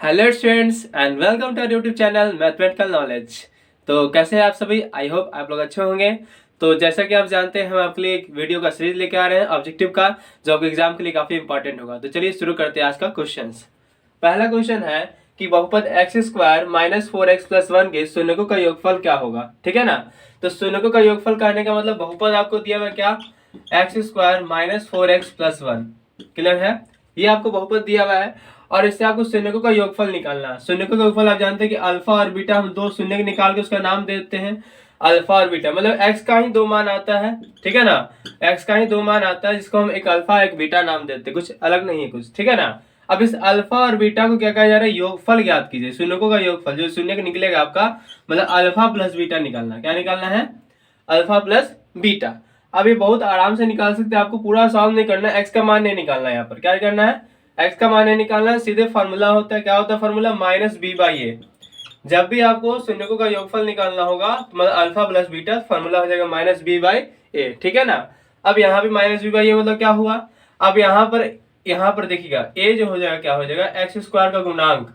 Hello students and welcome to YouTube channel mathematical knowledge. तो कैसे हैं आप सभी? आई होप आप लोग अच्छे होंगे। तो जैसा कि आप जानते हैं हम आपके लिए एक वीडियो का सीरीज लेके आ रहे हैं ऑब्जेक्टिव का, जो आपके एग्जाम के लिए काफी इंपॉर्टेंट होगा। तो चलिए शुरू करते हैं आज का क्वेश्चन। पहला क्वेश्चन है कि बहुपद x square minus 4x plus 1 के शून्यकों का योगफल क्या होगा। ठीक है ना। तो शून्यकों का योगफल कहने का मतलब बहुपद आपको दिया हुआ क्या, x square minus 4x plus 1। Clear है, ये आपको बहुपद दिया हुआ है और इससे आपको शून्यकों का योगफल निकालना है। शून्यकों का योगफल आप जानते हैं कि अल्फा और बीटा, हम दो शून्य निकाल के उसका नाम दे देते हैं अल्फा और बीटा। मतलब एक्स का ही दो मान आता है, ठीक है ना। एक्स का ही दो मान आता है जिसको हम एक अल्फा एक बीटा नाम देते हैं, कुछ अलग नहीं है कुछ, ठीक है ना। अब इस अल्फा और बीटा को क्या कहा जा रहा है, योगफल ज्ञात कीजिए। शून्यकों का योगफल जो शून्य निकलेगा आपका, मतलब अल्फा प्लस बीटा निकालना। क्या निकालना है? Alpha plus beta. अब ये बहुत आराम से निकाल सकते हैं, आपको पूरा सॉल्व नहीं करना है, एक्स का मान नहीं निकालना है। यहाँ पर क्या करना है, एक्स का मान नहीं निकालना है, सीधे फार्मूला होता है, क्या होता है फार्मूला, माइनस बी बाई ए। जब भी आपको शून्यकों का योगफल निकालना होगा तो मतलब अल्फा प्लस बीटा, फार्मूला हो जाएगा माइनस बी बाई ए। ठीक है ना। अब यहाँ भी माइनस बी बाई ए मतलब क्या हुआ, अब यहाँ पर देखिएगा ए जो हो जाएगा क्या हो जाएगा, एक्स स्क्वायर का गुणांक।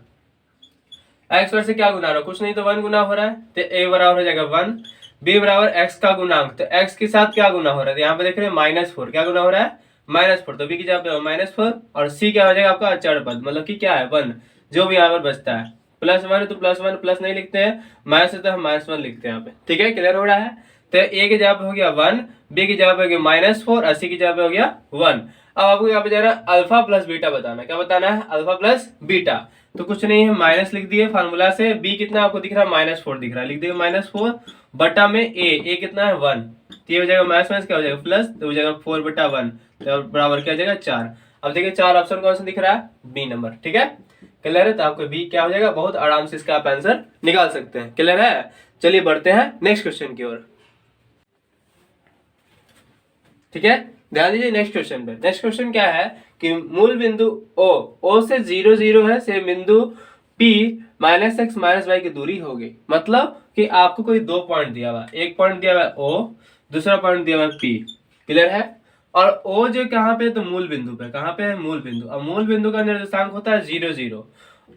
एक्स स्क्वायर से क्या गुना रहा है, कुछ नहीं तो 1 गुना हो रहा है, तो ए बराबर हो जाएगा 1। बी बराबर एक्स का गुणांक, तो एक्स के साथ क्या गुना हो रहा है, यहाँ पे देख रहे हैं -4, क्या गुना हो रहा है, -4। तो बी की जगह पे -4 और सी क्या हो जाएगा आपका अचर पद, मतलब कि क्या है 1, जो भी यहाँ पर बचता है। +1 तो +1 प्लस नहीं लिखते हैं, माइनस तो हम -1 लिखते हैं यहाँ पे। ठीक है, क्लियर हो रहा है। तो ए की जगह पे हो गया 1, बी की जगह पे हो गया -4 और सी की जगह पे हो गया 1। अब आपको यहाँ पे जा रहा है अल्फा प्लस बीटा बताना। क्या बताना है? Alpha plus beta. तो कुछ नहीं है, माइनस लिख दिए फार्मूला से। बी कितना आपको दिख रहा है, -4 दिख रहा है, लिख दिए -4 बटा में ए कितना है 1। तो ये हो जाएगा माइनस क्या हो जाएगा प्लस, तो हो जाएगा 4 बटा 1, तो बराबर क्या हो जाएगा 4। अब देखिए 4 ऑप्शन कौन सा दिख रहा है, बी नंबर। ठीक है, क्लियर है। तो आपको बी क्या हो जाएगा, बहुत आराम से इसका आप आंसर निकाल सकते हैं। क्लियर है। चलिए बढ़ते हैं नेक्स्ट क्वेश्चन की ओर। ठीक है, ध्यान दीजिए नेक्स्ट क्वेश्चन पे। नेक्स्ट क्वेश्चन क्या है कि मूल बिंदु ओ से 0 0 है से बिंदु P -x -y की दूरी होगी। मतलब कि आपको कोई दो पॉइंट दिया हुआ, एक पॉइंट दिया हुआ है O, दूसरा पॉइंट दिया हुआ है P। क्लियर है। और O जो कहाँ पे, तो मूल बिंदु पे। कहाँ पे है, मूल बिंदु। और मूल बिंदु का निर्देशांक होता है 0 0।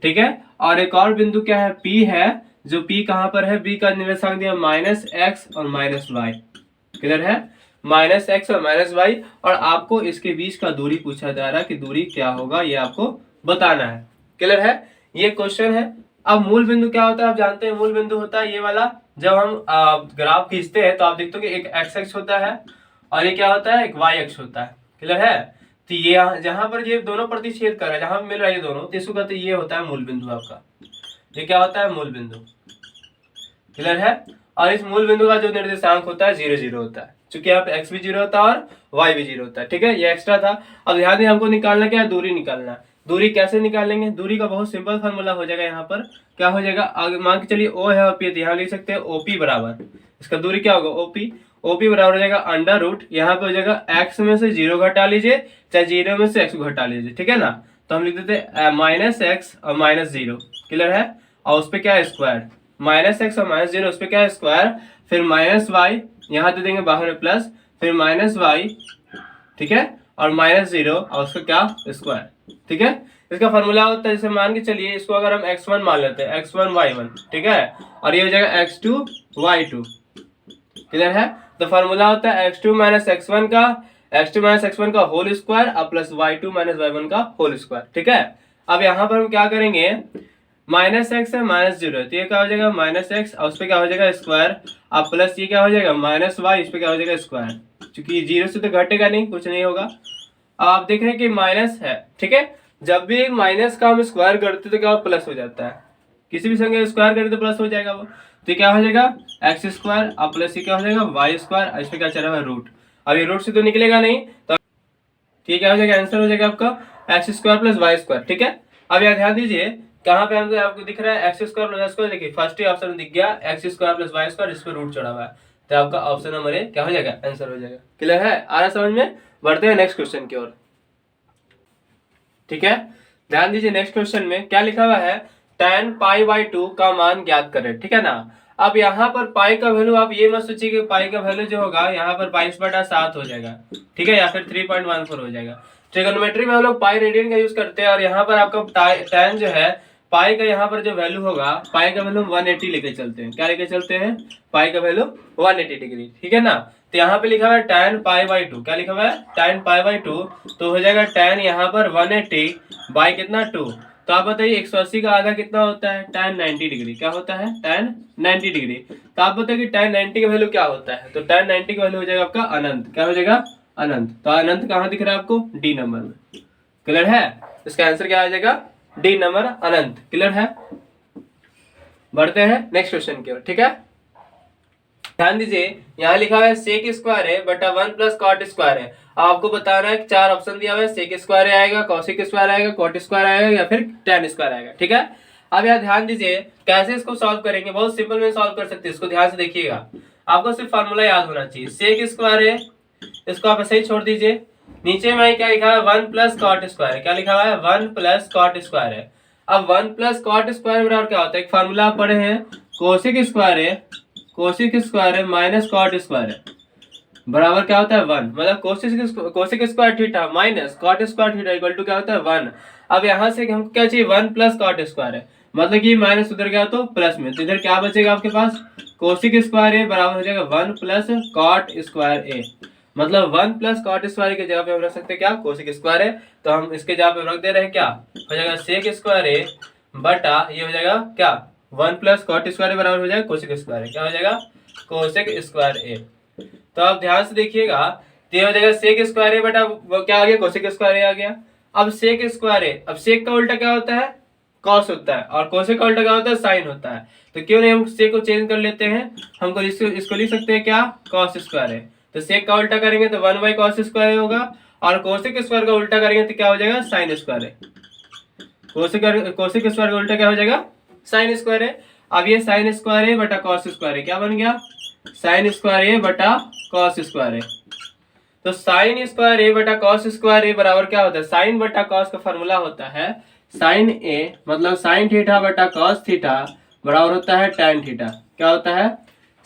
ठीक है। और एक और बिंदु क्या है, P है, जो P कहाँ पर है, B का निर्देशांक दिया -x और -y। क्लियर है, -x और -y। और आपको इसके बीच का दूरी पूछा जा रहा है कि दूरी क्या होगा, ये आपको बताना है। क्लियर है, ये क्वेश्चन है। अब मूल बिंदु क्या होता है, आप जानते हैं मूल बिंदु होता है ये वाला। जब हम ग्राफ खींचते हैं तो आप देखते हो कि एक एक्स एक्स होता है और ये क्या होता है, एक वाई एक्स होता है। क्लियर है। तो ये जहां पर ये दोनों प्रतिच्छेद कर रहा है, जहां मिल रहा है ये दोनों, तो इसको कहते हैं, ये होता है मूल बिंदु आपका। ये क्या होता है, मूल बिंदु। क्लियर है। और इस मूल बिंदु का जो निर्देशांक होता है 0 0 होता है, क्योंकि यहाँ पे x भी 0 होता है और y भी 0 होता है। ठीक है, ये एक्स्ट्रा था। अब ध्यान दें, हमको निकालना क्या है, दूरी निकालना है। दूरी कैसे निकालेंगे, दूरी का बहुत सिंपल फॉर्मूला हो जाएगा। यहाँ पर क्या हो जाएगा, आगे मान के चलिए O है और P, यहाँ लिख सकते हैं OP बराबर, इसका दूरी क्या होगा OP बराबर हो जाएगा अंडर रूट, यहाँ पे हो जाएगा x में से 0 घटा लीजिए, चाहे 0 में से x घटा लीजिए। ठीक है ना। तो हम लिख देते -x और -0। क्लियर है। और उस पर क्या है, स्क्वायर, -x और -0 उस पर क्या है, स्क्वायर। फिर -y यहाँ दे देंगे बाहर में प्लस, फिर -y, ठीक है, और -0 और उसका क्या, स्क्वायर। ठीक है, इसका फॉर्मूला होता है, जैसे मान के चलिए इसको अगर हम x1 मान लेते हैं, x1 y1, ठीक है, और ये हो जाएगा x2 y2। क्लियर है। तो फॉर्मूला होता है x2 x1 का होल स्क्वायर और प्लस y2 y1 का होल स्क्वायर। ठीक है। अब यहाँ पर हम क्या करेंगे, -x है -0 है, तो ये क्या हो जाएगा -x और उस पर क्या हो जाएगा स्क्वायर, अब प्लस ये क्या हो जाएगा -y, इस पर क्या हो जाएगा स्क्वायर, क्योंकि 0 से तो घटेगा नहीं, कुछ नहीं होगा। अब आप देख रहे हैं कि माइनस है। ठीक है, जब भी माइनस का हम स्क्वायर करते तो क्या प्लस हो जाता है, किसी भी संख्या स्क्वायर करें तो प्लस हो जाएगा वो। तो क्या हो जाएगा एक्स स्क्वायर और प्लस ये क्या हो जाएगा वाई स्क्वायर, इस पर क्या चला हुआ रूट। अब ये रूट से तो निकलेगा नहीं, तो ठीक क्या हो जाएगा, आंसर हो जाएगा आपका X square plus Y square. ठीक है। अब यहाँ ध्यान दीजिए कहाँ पे हमको आपको दिख रहा है X square plus Y square, देखिए फर्स्ट ही ऑप्शन दिख गया X square plus Y square, इस पर रूट चढ़ा हुआ है, तो आपका ऑप्शन नंबर ए क्या हो जाएगा, आंसर हो जाएगा। क्लियर है, आ रहा समझ में। बढ़ते हैं नेक्स्ट क्वेश्चन की ओर। ठीक है, ध्यान दीजिए नेक्स्ट क्वेश्चन में क्या लिखा हुआ है, tan π/2 का मान ज्ञात करें। ठीक है ना। अब यहाँ पर पाई का वैल्यू आप ये मत सोचिए कि पाई का वैल्यू जो होगा यहाँ पर 22/7 हो जाएगा, ठीक है, या फिर 3.14 हो जाएगा। ट्रिगोनोमेट्री में हम लोग पाई रेडियन का यूज करते हैं और यहाँ पर आपका tan जो है पाई का यहाँ पर जो वैल्यू होगा, पाई का वैल्यू 180 लेके चलते हैं। क्या लेके चलते हैं? पाई का वैल्यू 180 डिग्री, ठीक है ना। तो यहाँ पे लिखा हुआ है tan π/2। क्या लिखा हुआ है? tan π/2। तो हो जाएगा tan यहाँ पर 180 बाई कितना 2। तो आप बताइए 180 का आधा कितना होता है? tan 90 degree. क्या होता है? tan 90 degree. तो आप बताइए कि tan 90 का वैल्यू क्या होता है? तो tan 90 का वैल्यू हो जाएगा आपका अनंत। क्या हो जाएगा? अनंत। तो अनंत कहाँ दिख रहा है आपको? डी नंबर में। क्लियर है? इसका आंसर क्या आ जाएगा? डी नंबर अनंत। क्लियर है? बढ़ते हैं नेक्स्ट क्वेश्चन की ओर, ठीक है। ध्यान दीजिए, यहाँ लिखा हुआ है सेक स्क्वायर है बटा 1 प्लस कॉट स्क्वायर है। आपको बताना है कि 4 ऑप्शन दिया हुआ है, सेक स्क्वायर आएगा, कॉसिक स्क्वायर आएगा, कॉट स्क्वायर आएगा या फिर टैन स्क्वायर आएगा, ठीक है। अब यहाँ ध्यान दीजिए कैसे इसको सॉल्व करेंगे, बहुत सिंपल में सॉल्व कर सकते हैं। इसको ध्यान से देखिएगा, आपको सिर्फ फार्मूला याद होना चाहिए। सेक स्क्वायर है, इसको आप ऐसे ही छोड़ दीजिए। नीचे में क्या लिखा है? 1 प्लस कॉट स्क्वायर। क्या लिखा हुआ है? 1 प्लस कॉट स्क्वायर है। अब 1 प्लस कॉट स्क्वायर बराबर क्या होता है? एक फार्मूला आप पढ़े हैं, कोसिक स्क्वायर है, कोसिक स्क्वायर है माइनस कॉट स्क्वायर है बराबर क्या होता है? 1। मतलब cosec square theta minus cot square theta equal to क्या होता है? 1। अब यहाँ से हमको क्या चाहिए? 1 प्लस कॉट स्क्वायर है, मतलब कि माइनस उधर गया तो प्लस में, तो इधर क्या बचेगा आपके पास? कोसिक स्क्वायर ए बराबर हो जाएगा 1 प्लस कॉट स्क्वायर ए। मतलब 1 प्लस कॉट स्क्वायर की जगह पे हम रख सकते हैं क्या? कोसिक स्क्वायर है, तो हम इसके जगह पे रख दे रहे हैं क्या? हो जाएगा सेक स्क्वायर ए बटा ये हो जाएगा क्या? 1 प्लस कॉट स्क्वायर बराबर हो जाएगा कोसिक स्क्वायर ए। क्या हो जाएगा? कोसेक स्क्वायर ए। तो आप ध्यान से देखिएगा, तो ये हो जाएगा सेक स्क्वायर ए बटा वो क्या आ गया? कोसेक स्क्वायर ए आ गया। अब सेक स्क्वायर ए, अब सेक का उल्टा क्या होता है? कॉस होता है, और कोसेक का उल्टा क्या होता है? साइन होता है। तो क्यों नहीं हम सेक को चेंज कर लेते हैं, हमको इसको लिख सकते हैं क्या? कॉस स्क्वायर ए। तो सेक का उल्टा करेंगे तो 1 बाई कॉस स्क्वायर ए होगा, और कोसेक स्क्वायर का उल्टा करेंगे तो क्या हो जाएगा? साइन स्क्वायर ए। कोसेक स्क्वायर का उल्टा क्या हो जाएगा? साइन स्क्वायर है। अब ये साइन स्क्वायर है बटा कॉस स्क्वायर है, क्या बन गया? साइन स्क्वायर ए बटा कॉस स्क्वायर है। तो साइन स्क्वायर ए बटा कॉस स्क्वायर ए बराबर क्या होता है? साइन बटा कॉस का फॉर्मूला होता है साइन ए, मतलब साइन थीटा बटा कॉस थीटा बराबर होता है टैन थीटा। क्या होता है?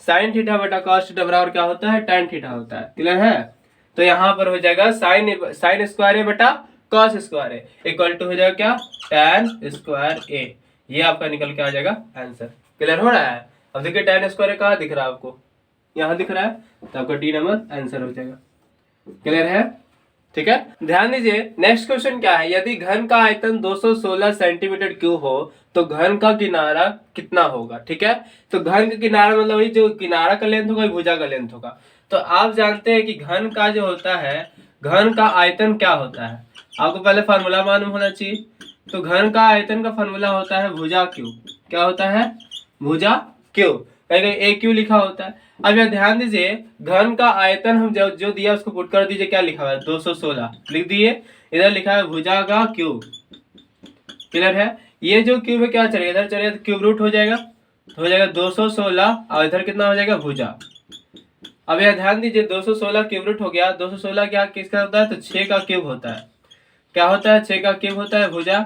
साइन थीटा बटा कॉस थीटा बराबर क्या होता है? टैन थीटा होता है। क्लियर है? तो यहाँ पर हो जाएगा साइन स्क्वायर ए बटा cos square A equal to हो जाएगा क्या? Tan square A. ये आपका निकल के आ जाएगा आंसर। क्लियर हो रहा है? अब देखिए टैन स्क्वायर कहाँ दिख रहा है आपको? यहाँ दिख रहा है, तो आपका डी नंबर आंसर हो जाएगा। क्लियर है? ठीक है, ध्यान दीजिए नेक्स्ट क्वेश्चन क्या है। यदि घन का आयतन 216 सेंटीमीटर क्यूब हो तो घन का किनारा कितना होगा? ठीक है, तो घन का किनारा मतलब वही जो किनारा का लेंथ होगा भुजा का लेंथ होगा। तो आप जानते हैं कि घन का जो होता है, घन का आयतन क्या होता है? आपको पहले फार्मूला मालूम होना चाहिए। तो घन का आयतन का फार्मूला होता है भुजा क्यू। क्या होता है? भुजा क्यू। कहीं कहीं ए क्यू लिखा होता है। अब यह ध्यान दीजिए, घन का आयतन हम जो दिया उसको पुट कर दीजिए। क्या लिखा हुआ है? 216 लिख दिए। इधर लिखा है भुजा का क्यूब। क्लियर है? ये जो क्यूब है क्या चलेगा? इधर चलेगा तो क्यूब रूट हो जाएगा, तो हो जाएगा 216, और इधर कितना हो जाएगा? भुजा। अब यह ध्यान दीजिए 216 क्यूब रूट हो गया। 216 क्या किसका होता है? तो 6 का क्यूब होता है। क्या होता है? 6 का क्यूब होता है भुजा।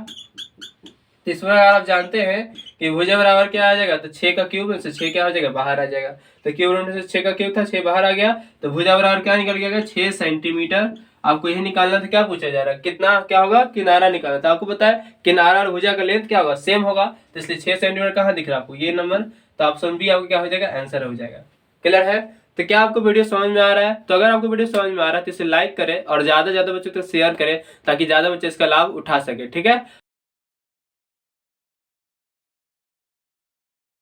इस प्रकार आप जानते हैं कि भुजा बराबर क्या आ जाएगा? तो 6 का क्यूब में से 6 क्या हो जाएगा? बाहर आ जाएगा। तो क्यूब रूट में से 6 का क्यूब था, 6 बाहर आ गया, तो भुजा बराबर क्या निकल गया? 6 सेंटीमीटर। आपको यही निकालना था। क्या पूछा जा रहा है? कितना क्या होगा? किनारा निकालना था। आपको पता है किनारा और भुजा का लेंथ क्या होगा? सेम होगा, तो इसलिए 6 सेंटीमीटर कहाँ दिख रहा है आपको? ये नंबर। तो ऑप्शन बी आपको क्या हो जाएगा? आंसर हो जाएगा। क्लियर है? तो क्या आपको वीडियो समझ में आ रहा है? तो अगर आपको वीडियो समझ में आ रहा है तो इसे लाइक करें और ज्यादा से ज्यादा बच्चों तक शेयर करें, ताकि ज्यादा बच्चे इसका लाभ उठा सके। ठीक है।